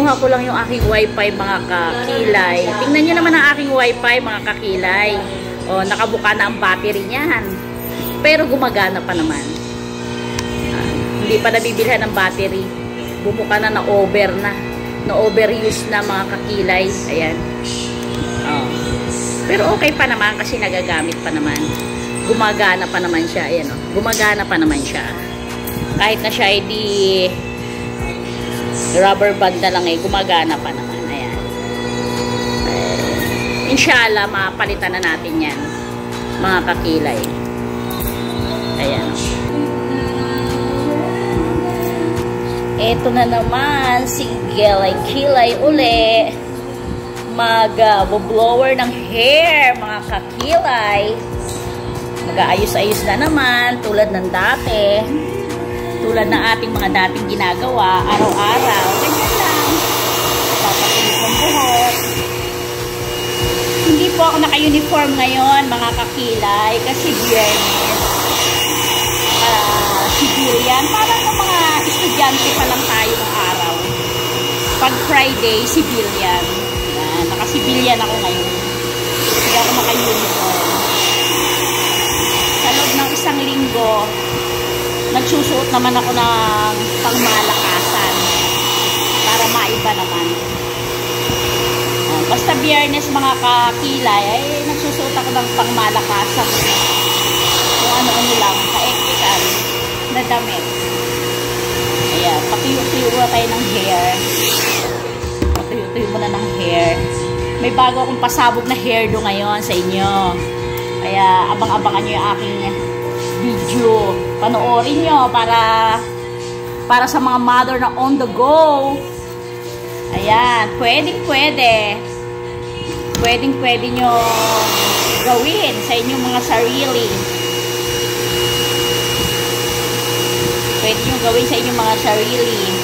kinuha ko lang yung aking wifi mga kakilay. Tingnan nyo naman ang aking wifi mga kakilay. O, nakabuka na ang battery niyan. Pero gumagana pa naman. Hindi pa nabibilhan ng battery. Bumuka na na-over na. Na-overuse na mga kakilay. Ayan. O. Pero okay pa naman kasi nagagamit pa naman. Gumagana pa naman siya. Ayan o. Gumagana pa naman siya. Kahit na siya hindi rubber band na lang gumagana pa naman. Ayan. Inshallah, mapalitan na natin yan. Mga kakilay. Ayan. Ito na naman si Kilay uli. Mag-blower ng hair, mga kakilay. Mag-aayos-ayos na naman, tulad ng dati. Tulad ng ating mga dating ginagawa, araw-araw. Ganyan lang. Papakinig ng buhok. Hindi po ako naka-uniform ngayon, mga kakilay, kasi Biyernes. Civilian. Parang mga estudyante pa lang tayo ng araw. Pag Friday, civilian. Naka-civilian ako ngayon. Hindi ako naka-uniform. Sa loob ng isang linggo, nagsusuot naman ako ng pangmalakasan para maiba naman. Basta Biyernes mga kakilay, ay nagsusuot ako ng pangmalakasan. Kung ano-ano lang, ka-ektikan na damit. Ayan, patuyo-tuyo muna tayo ng hair. Patuyo-tuyo muna ng hair. May bago akong pasabog na hairdo ngayon sa inyo. Kaya abang-abangan nyo yung aking video. Panoorin nyo para sa mga mother na on the go. Ayan, pwede nyo gawin sa inyong mga sarili. Pwede nyo gawin sa inyong mga sarili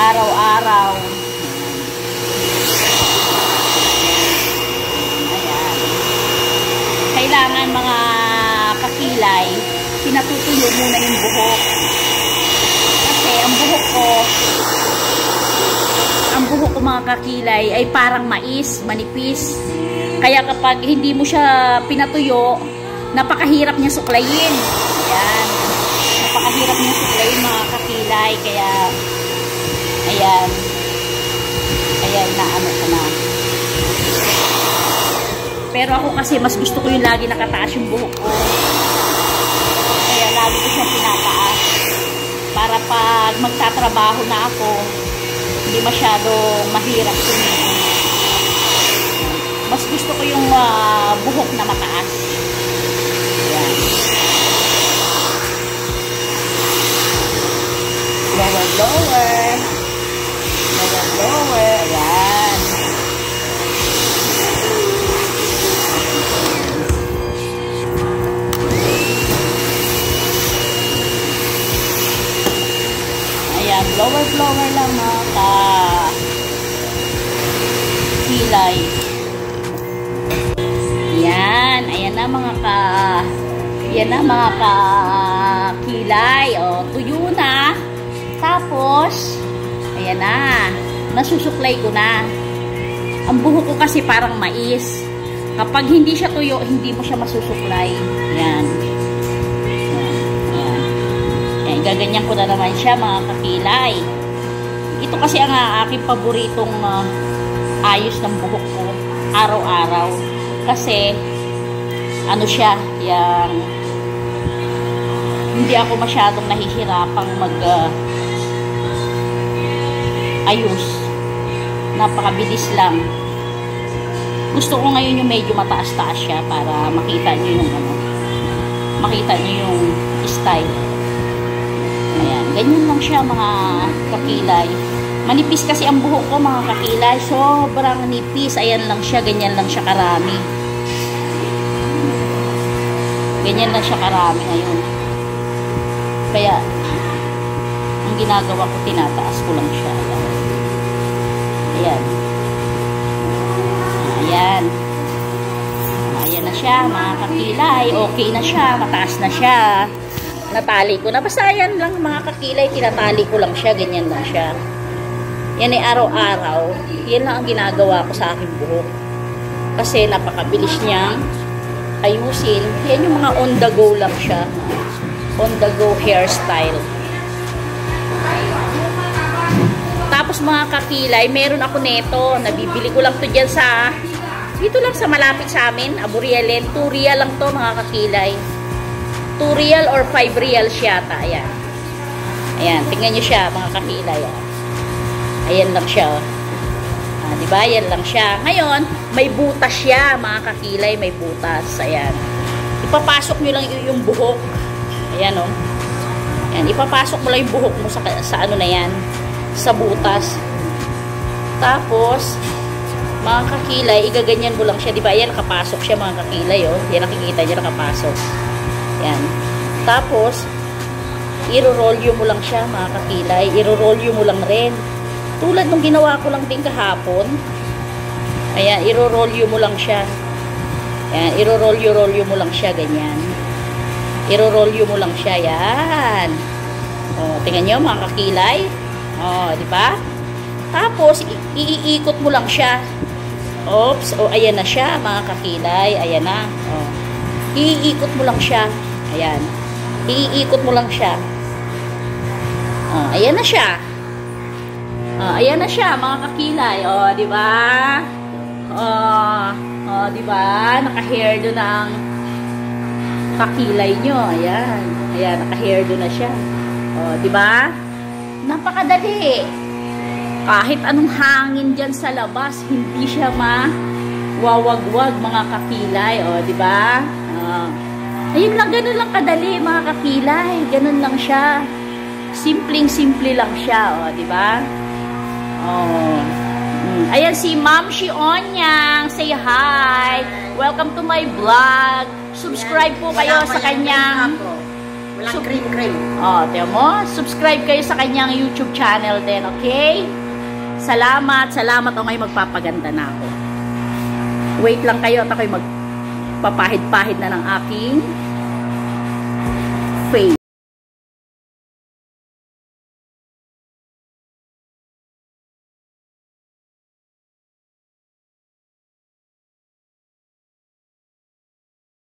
araw-araw. Ayan. Kailangan mga kakilay, pinatutuyo muna yung buhok. Kasi ang buhok ko mga kakilay ay parang mais, manipis. Kaya kapag hindi mo siya pinatuyo, napakahirap niya suklayin. Ayan. Napakahirap niya suklayin mga kakilay. Kaya, ayan. Kaya inaano ko na. Pero ako kasi mas gusto ko yung lagi nakataas yung buhok ko. Kaya lagi ko siyang pinataas. Para pag magtatrabaho na ako, hindi masyadong mahirap sumingin. Mas gusto ko yung buhok na mataas. Ayan. Lower, lower. Lower, lower. Ayan. Ayan, lower, lower lang mga kilay. Ayan, ayan na mga kilay. O, tuyo na. Tapos, ayan na. Nasusuklay ko na. Ang buhok ko kasi parang mais. Kapag hindi siya tuyo, hindi mo siya masusuklay. Ayan. Ayan, gaganyan ko na naman siya mga kakilay. Ito kasi ang aking paboritong ayos ng buhok ko araw-araw. Kasi ano siya, yung hindi ako masyadong nahihirapang ayos. Napakabilis lang. Gusto ko ngayon yung medyo mataas-taas siya para makita nyo yung makita nyo yung style. Ayan, ganyan lang siya mga kakilay. Manipis kasi ang buhok ko mga kakilay. Sobrang nipis. Ayan lang siya, ganyan lang siya karami. Ganyan lang siya karami ngayon. Kaya ang ginagawa ko, tinataas ko lang siya. Ayan. Ayan. Ayan na siya mga kakilay. Okay na siya, mataas na siya. Natali ko na. Basta ayan lang mga kakilay, tinatali ko lang siya. Ganyan lang siya. Yan ay araw-araw. Yan lang ang ginagawa ko sa aking buhok. Kasi napakabilis niyang ayusin. Yan yung mga on the go lang siya. On the go hairstyle. Tapos mga kakilay, meron ako neto. Nabibili ko lang to dyan sa, dito lang sa malapit sa amin, Aburialen. 2 real lang to mga kakilay. 2 real or 5 real yata. Ayan. Ayan, tingnan nyo siya mga kakilay. Ayan lang siya. Diba? Ayan lang siya. Ngayon, may butas siya mga kakilay. May butas. Ayan. Ipapasok nyo lang yung buhok. Ayan o. Ayan, ipapasok mo lang yung buhok mo sa ano na yan. Sa butas. Tapos, mga kakilay, igaganyan mo lang siya. Diba? Ayan, nakapasok siya mga kakilay o. Yan nakikita nyo, nakapasok. Ayan. Tapos, iro-roll mo lang siya mga kakilay. Iro-roll mo lang rin. Tulad nung ginawa ko lang din kahapon. Ayan, iro-roll mo lang siya. Ayan, iro-roll mo lang siya, ganyan. Iro-roll mo lang siya, yan. O, tingnan nyo mga kakilay. O, di ba? Tapos, iikot mo lang siya. Oops, o, ayan na siya mga kakilay. Ayan na. O, iikot mo lang siya. Ayan. Iikot mo lang siya. O, ayan na siya. Ayan na siya, mga kakilay. O, di ba? O, di ba? Naka-hairdo na ang kakilay nyo. Ayan. Ayan, naka-hairdo na siya. O, di ba? Napakadali. Kahit anong hangin dyan sa labas, hindi siya mawawagwag, mga kakilay. O, di ba? Ayun lang, ganun lang kadali, mga kakilay. Ganun lang siya. Simpleng-simple lang siya. O, di ba? Oh. Ayan si Ma'am Shionyang. Say hi. Welcome to my vlog. Subscribe po kayo sa kanyang walang cream. Oh, tiyan mo. Subscribe kayo sa kanyang YouTube channel din, okay? Salamat. O ngayon magpapaganda na ako. Wait lang kayo at ako'y magpapahid-pahid na ng aking face.